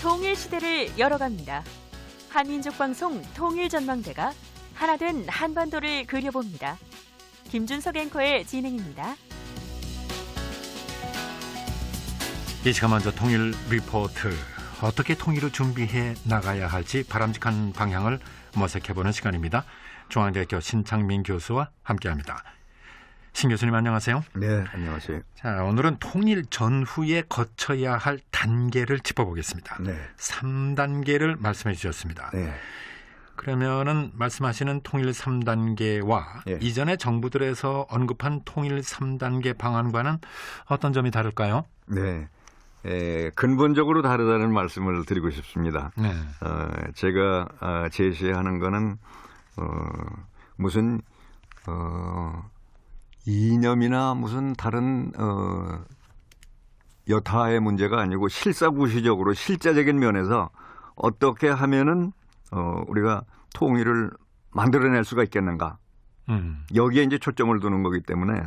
통일 시대를 열어갑니다. 한민족 방송 통일전망대가 하나된 한반도를 그려봅니다. 김준석 앵커의 진행입니다. 이 시간 먼저 통일 리포트, 어떻게 통일을 준비해 나가야 할지 바람직한 방향을 모색해보는 시간입니다. 중앙대학교 신창민 교수와 함께합니다. 신 교수님 안녕하세요. 네, 안녕하세요. 자, 오늘은 통일 전후에 거쳐야 할 단계를 짚어보겠습니다. 네. 3단계를 말씀해 주셨습니다. 네. 그러면은 말씀하시는 통일 3단계와 예. 이전에 정부들에서 언급한 통일 3단계 방안과는 어떤 점이 다를까요? 네. 근본적으로 다르다는 말씀을 드리고 싶습니다. 네. 제가 제시하는 거는 무슨 이념이나 무슨 다른 여타의 문제가 아니고 실사구시적으로 실제적인 면에서 어떻게 하면은 우리가 통일을 만들어낼 수가 있겠는가. 여기에 이제 초점을 두는 거기 때문에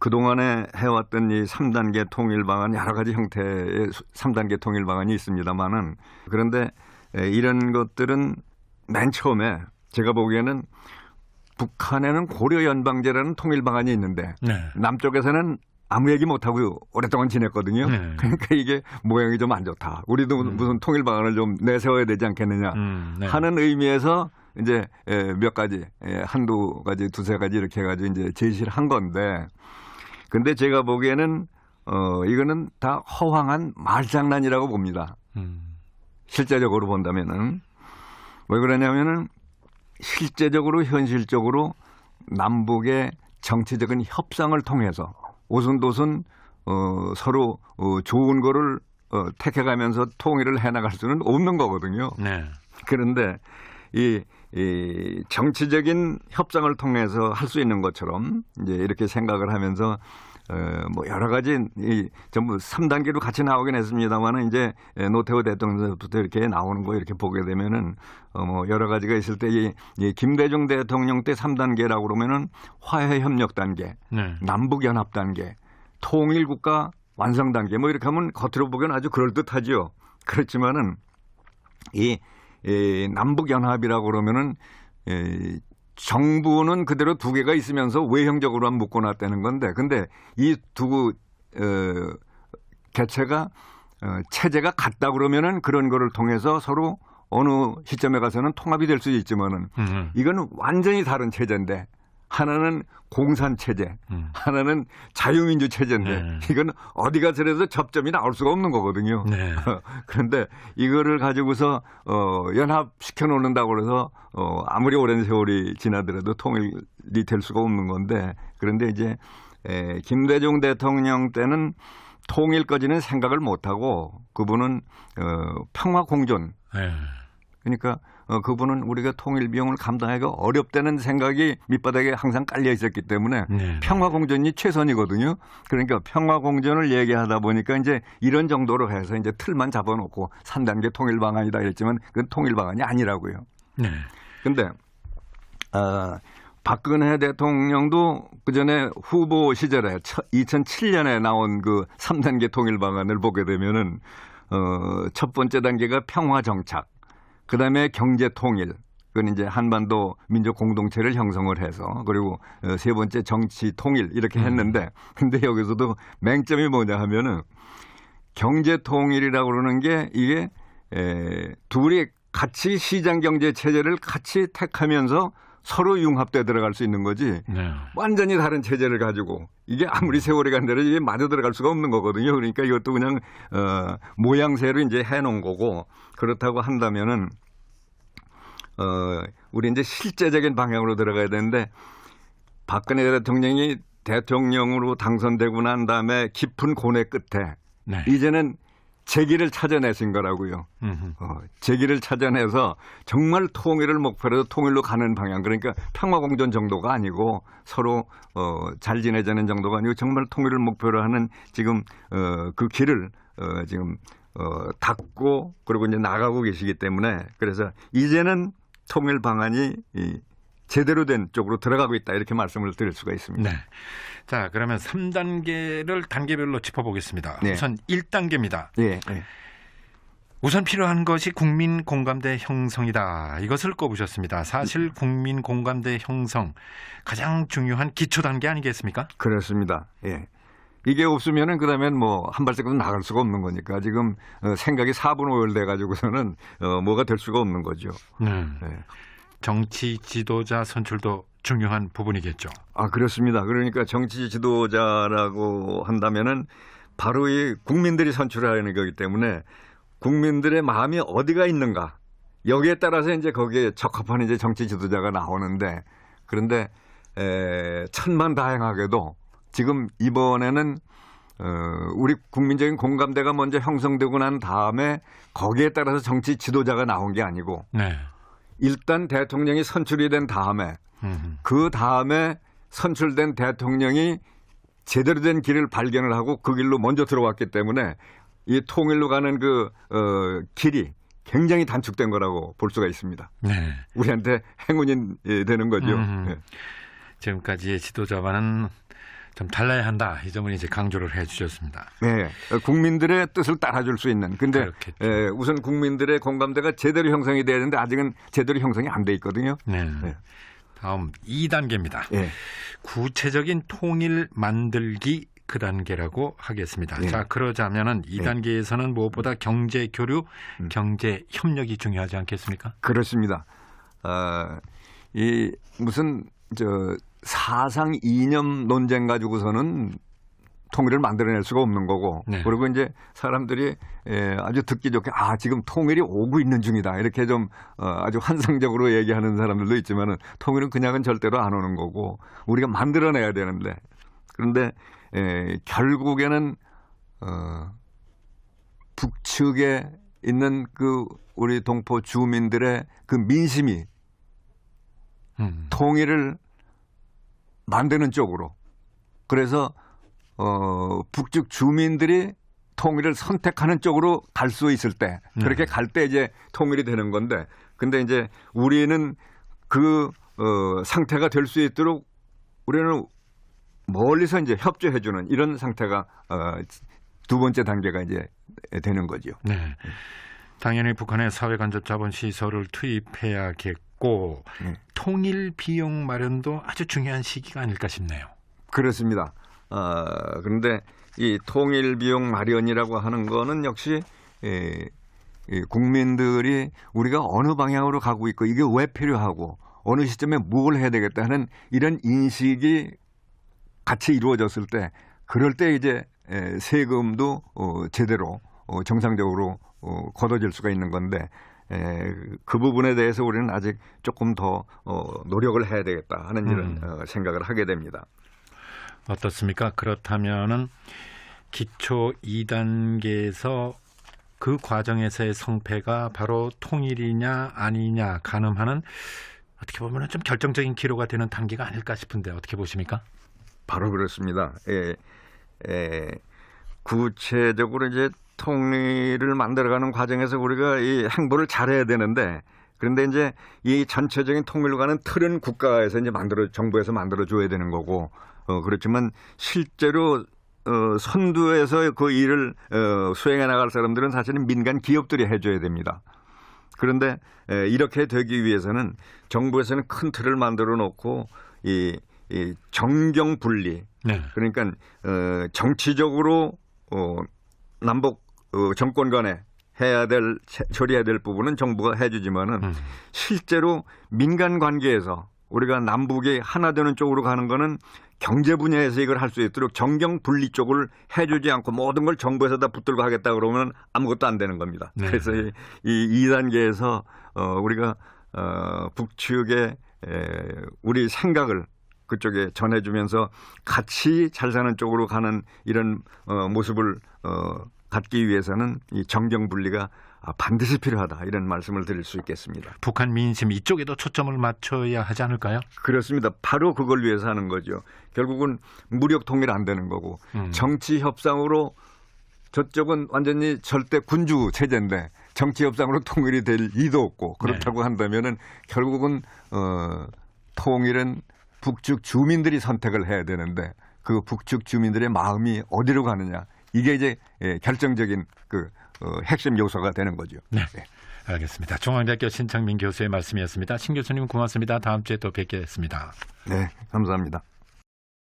그동안에 해왔던 이 3단계 통일 방안, 여러 가지 형태의 3단계 통일 방안이 있습니다만은, 그런데 이런 것들은 맨 처음에 제가 보기에는 북한에는 고려연방제라는 통일 방안이 있는데 네. 남쪽에서는 아무 얘기 못하고 오랫동안 지냈거든요. 네. 그러니까 이게 모양이 좀 안 좋다. 우리도 무슨 통일 방안을 좀 내세워야 되지 않겠느냐 네. 하는 의미에서 이제 몇 가지, 한두 가지, 두세 가지 이렇게 해가지고 이제 제시를 한 건데, 근데 제가 보기에는 이거는 다 허황한 말장난이라고 봅니다. 실제적으로 본다면은. 왜 그러냐면은 실제적으로 현실적으로 남북의 정치적인 협상을 통해서 오순도순 서로 좋은 거를 택해가면서 통일을 해나갈 수는 없는 거거든요. 네. 그런데 이 정치적인 협상을 통해서 할 수 있는 것처럼 이제 이렇게 생각을 하면서 뭐 여러 가지 전부 3단계로 같이 나오긴 했습니다만은 이제 노태우 대통령부터 이렇게 나오는 거 이렇게 보게 되면은 뭐 여러 가지가 있을 때 이 김대중 대통령 때 3단계라고 그러면은 화해 협력 단계, 네. 남북 연합 단계, 통일 국가 완성 단계 뭐 이렇게 하면 겉으로 보기에는 아주 그럴듯하지요. 그렇지만은 이 남북 연합이라고 그러면은 정부는 그대로 두 개가 있으면서 외형적으로만 묶어놨다는 건데, 근데 이 두 개체가 체제가 같다 그러면은 그런 거를 통해서 서로 어느 시점에 가서는 통합이 될 수 있지만은 이거는 완전히 다른 체제인데, 하나는 공산 체제, 하나는 자유민주 체제인데 네. 이건 어디 가서라도 접점이 나올 수가 없는 거거든요. 네. 그런데 이거를 가지고서 연합시켜 놓는다고 해서 아무리 오랜 세월이 지나더라도 통일이 될 수가 없는 건데, 그런데 이제 김대중 대통령 때는 통일까지는 생각을 못하고 그분은 평화 공존. 네. 그러니까 그분은 우리가 통일 비용을 감당하기가 어렵다는 생각이 밑바닥에 항상 깔려 있었기 때문에 네. 평화 공존이 최선이거든요. 그러니까 평화 공존을 얘기하다 보니까 이제 이런 정도로 해서 이제 틀만 잡아놓고 3단계 통일 방안이다 이랬지만 그건 통일 방안이 아니라고요. 네. 근데 박근혜 대통령도 그 전에 후보 시절에 2007년에 나온 그 3단계 통일 방안을 보게 되면은 첫 번째 단계가 평화 정착, 그 다음에 경제 통일, 그건 이제 한반도 민족 공동체를 형성을 해서, 그리고 세 번째 정치 통일 이렇게 했는데, 근데 여기서도 맹점이 뭐냐 하면은 경제 통일이라고 그러는 게 이게 둘이 같이 시장 경제 체제를 같이 택하면서 서로 융합돼 들어갈 수 있는 거지. 네. 완전히 다른 체제를 가지고 이게 아무리 세월이 간다고 이게 맞아 들어갈 수가 없는 거거든요. 그러니까 이것도 그냥 모양새로 이제 해놓은 거고, 그렇다고 한다면은 우리 이제 실제적인 방향으로 들어가야 되는데, 박근혜 대통령이 대통령으로 당선되고 난 다음에 깊은 고뇌 끝에 네. 이제는 제기를 찾아내신 거라고요. 제기를 찾아내서 정말 통일을 목표로 해서 통일로 가는 방향, 그러니까 평화공존 정도가 아니고 서로 잘 지내자는 정도가 아니고 정말 통일을 목표로 하는 지금 그 길을 지금 닫고 그리고 이제 나가고 계시기 때문에, 그래서 이제는 통일 방안이 제대로 된 쪽으로 들어가고 있다 이렇게 말씀을 드릴 수가 있습니다. 네. 자, 그러면 3단계를 단계별로 짚어보겠습니다. 네. 우선 1단계입니다. 예, 예. 우선 필요한 것이 국민 공감대 형성이다. 이것을 꼽으셨습니다. 사실 국민 공감대 형성 가장 중요한 기초 단계 아니겠습니까? 그렇습니다. 예. 이게 없으면은 그다음엔 뭐 한 발짝도 나갈 수가 없는 거니까 지금 생각이 4분 5열 돼 가지고서는 뭐가 될 수가 없는 거죠. 네. 예. 정치 지도자 선출도 중요한 부분이겠죠. 아, 그렇습니다. 그러니까 정치 지도자라고 한다면은 바로 이 국민들이 선출하는 거기 때문에 국민들의 마음이 어디가 있는가 여기에 따라서 이제 거기에 적합한 이제 정치 지도자가 나오는데 그런데 천만다행하게도 지금 이번에는 우리 국민적인 공감대가 먼저 형성되고 난 다음에 거기에 따라서 정치 지도자가 나온 게 아니고 네. 일단 대통령이 선출이 된 다음에 그 다음에 선출된 대통령이 제대로 된 길을 발견을 하고 그 길로 먼저 들어왔기 때문에 이 통일로 가는 그 길이 굉장히 단축된 거라고 볼 수가 있습니다. 네. 우리한테 행운이 되는 거죠. 네. 지금까지의 지도자와는 좀 달라야 한다. 이 점을 이제 강조를 해 주셨습니다. 네. 국민들의 뜻을 따라줄 수 있는. 근데 우선 국민들의 공감대가 제대로 형성이 돼야 되는데 아직은 제대로 형성이 안 돼 있거든요. 네. 네. 다음 2단계입니다. 네. 구체적인 통일 만들기 그 단계라고 하겠습니다. 네. 자, 그러자면은 2단계에서는 무엇보다 경제 교류, 경제 협력이 중요하지 않겠습니까? 그렇습니다. 이 무슨 사상 이념 논쟁 가지고서는 통일을 만들어낼 수가 없는 거고 네. 그리고 이제 사람들이 아주 듣기 좋게 지금 통일이 오고 있는 중이다 이렇게 좀 아주 환상적으로 얘기하는 사람들도 있지만은 통일은 그냥은 절대로 안 오는 거고 우리가 만들어내야 되는데 그런데 결국에는 북측에 있는 그 우리 동포 주민들의 그 민심이 통일을 만드는 쪽으로 그래서 북측 주민들이 통일을 선택하는 쪽으로 갈 수 있을 때 그렇게 갈 때 이제 통일이 되는 건데 근데 이제 우리는 그 상태가 될 수 있도록 우리는 멀리서 이제 협조해 주는 이런 상태가 두 번째 단계가 이제 되는 거죠. 네. 당연히 북한의 사회간접 자본시설을 투입해야겠고 통일 비용 마련도 아주 중요한 시기가 아닐까 싶네요. 그렇습니다. 그런데 이 통일 비용 마련이라고 하는 거는 역시 국민들이 우리가 어느 방향으로 가고 있고 이게 왜 필요하고 어느 시점에 뭘 해야 되겠다 하는 이런 인식이 같이 이루어졌을 때 그럴 때 이제 세금도 제대로 정상적으로 걷어질 수가 있는 건데 그 부분에 대해서 우리는 아직 조금 더 노력을 해야 되겠다 하는 이런 생각을 하게 됩니다. 어떻습니까? 그렇다면은 기초 2단계에서 그 과정에서의 성패가 바로 통일이냐 아니냐 가늠하는 어떻게 보면 좀 결정적인 기로가 되는 단계가 아닐까 싶은데 어떻게 보십니까? 바로 그렇습니다. 구체적으로 이제 통일을 만들어가는 과정에서 우리가 이 행보를 잘해야 되는데 그런데 이제 이 전체적인 통일로 가는 틀은 국가에서 이제 정부에서 만들어줘야 되는 거고 그렇지만 실제로 선두에서 그 일을 수행해 나갈 사람들은 사실은 민간 기업들이 해줘야 됩니다. 그런데 이렇게 되기 위해서는 정부에서는 큰 틀을 만들어 놓고 이 정경 분리 그러니까 정치적으로 남북 정권 간에 처리해야 될 부분은 정부가 해주지만은 실제로 민간 관계에서 우리가 남북이 하나 되는 쪽으로 가는 거는 경제 분야에서 이걸 할 수 있도록 정경 분리 쪽을 해주지 않고 모든 걸 정부에서 다 붙들고 하겠다 그러면 아무것도 안 되는 겁니다. 네. 그래서 이 2단계에서 우리가 북측에 우리 생각을 그쪽에 전해주면서 같이 잘 사는 쪽으로 가는 이런 모습을 갖기 위해서는 이 정경 분리가 반드시 필요하다 이런 말씀을 드릴 수 있겠습니다. 북한 민심 이쪽에도 초점을 맞춰야 하지 않을까요? 그렇습니다. 바로 그걸 위해서 하는 거죠. 결국은 무력 통일 안 되는 거고 정치 협상으로 저쪽은 완전히 절대 군주 체제인데 정치 협상으로 통일이 될 리도 없고 그렇다고 한다면은 결국은 통일은 북측 주민들이 선택을 해야 되는데 그 북측 주민들의 마음이 어디로 가느냐 이게 이제 결정적인 핵심 요소가 되는 거죠. 네. 알겠습니다. 중앙대학교 신창민 교수의 말씀이었습니다. 신 교수님 고맙습니다. 다음 주에 또 뵙겠습니다. 네, 감사합니다.